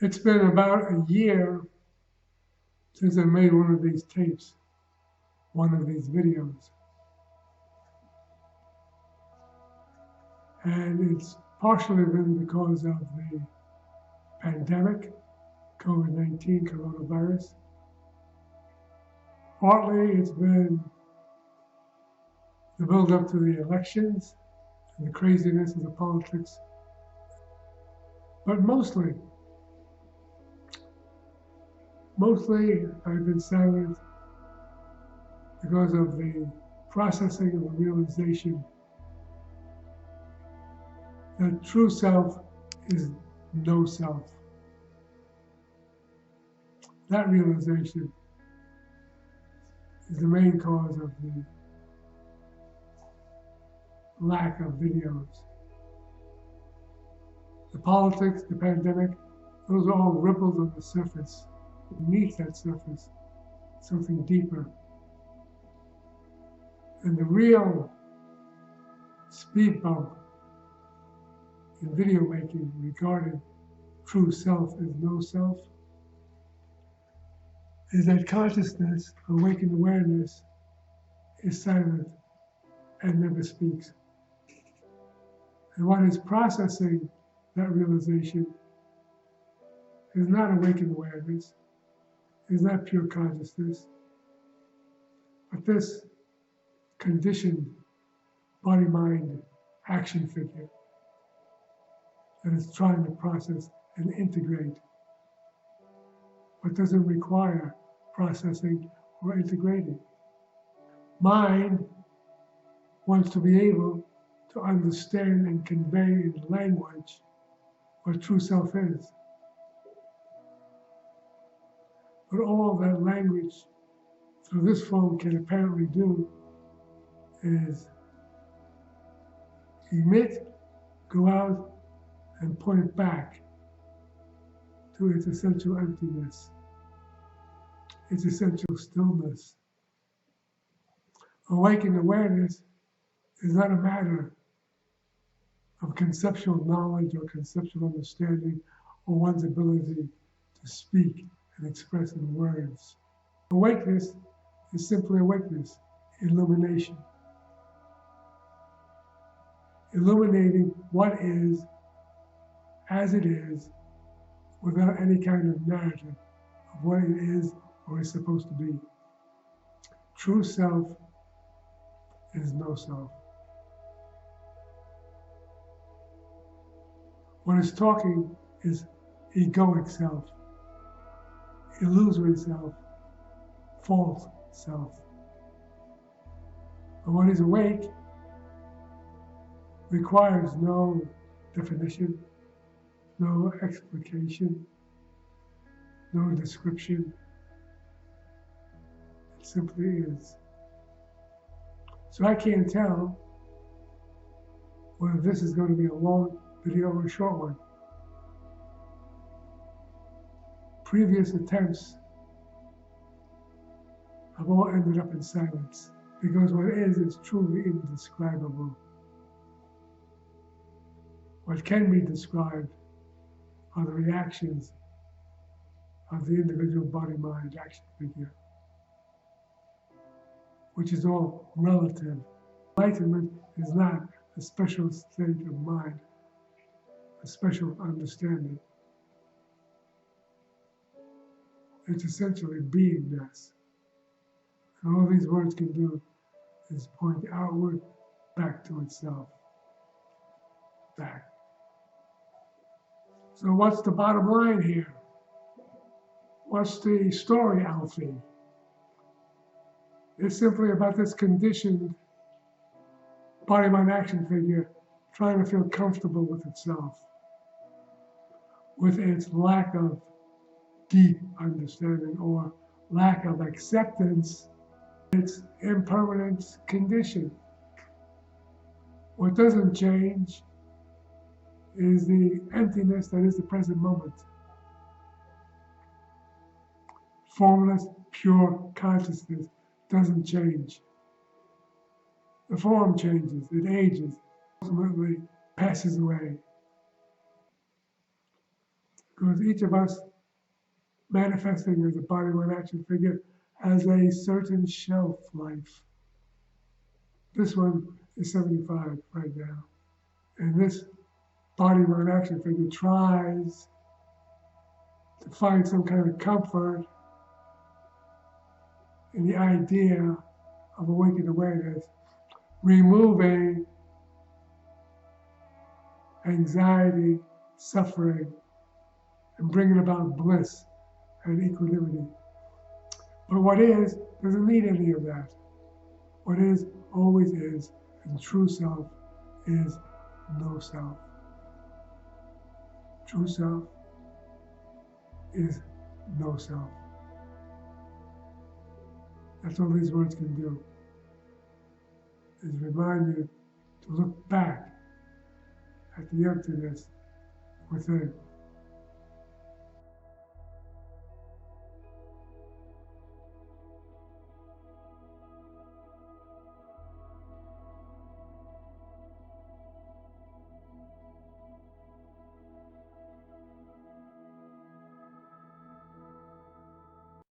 It's been about a year since I made one of these tapes, one of these videos. And it's partially been because of the pandemic, COVID-19, coronavirus. Partly it's been the build up to the elections and the craziness of the politics. But mostly I've been silent because of the processing of the realization that true self is no self. That realization is the main cause of the lack of videos. The politics, the pandemic, those are all ripples on the surface. Beneath that surface, something deeper. And the real speed bump in video making regarding true self is no self is that consciousness, awakened awareness, is silent and never speaks. And what is processing that realization is not awakened awareness, is not pure consciousness, but this conditioned body-mind action figure that is trying to process and integrate what doesn't require processing or integrating. Mind wants to be able to understand and convey in language what true self is. But all that language through this phone can apparently do is emit, go out, and point back to its essential emptiness, its essential stillness. Awakened awareness is not a matter of conceptual knowledge or conceptual understanding or one's ability to speak and express in words. Awakeness is simply awakeness, illumination. Illuminating what is as it is without any kind of narrative of what it is or is supposed to be. True self is no self. What is talking is egoic self, illusory self, false self. But what is awake requires no definition, no explication, no description. It simply is. So I can't tell whether this is going to be a long video or a short one. Previous attempts have all ended up in silence because what is truly indescribable. What can be described are the reactions of the individual body-mind action figure, which is all relative. Enlightenment is not a special state of mind, a special understanding. It's essentially beingness. And all these words can do is point outward, back to itself. Back. So what's the bottom line here? What's the story, Alfie? It's simply about this conditioned body-mind action figure trying to feel comfortable with itself, with its lack of deep understanding or lack of acceptance, its impermanent condition. What doesn't change is the emptiness that is the present moment. Formless, pure consciousness doesn't change. The form changes, it ages, ultimately passes away. Because each of us manifesting as a body, mind, action figure has a certain shelf life. This one is 75 right now. And this body, mind, action figure tries to find some kind of comfort in the idea of awakened awareness, removing anxiety, suffering, and bringing about bliss and equanimity. But what is doesn't need any of that. What is always is, and true self is no self. True self is no self. That's all these words can do, is remind you to look back at the emptiness within.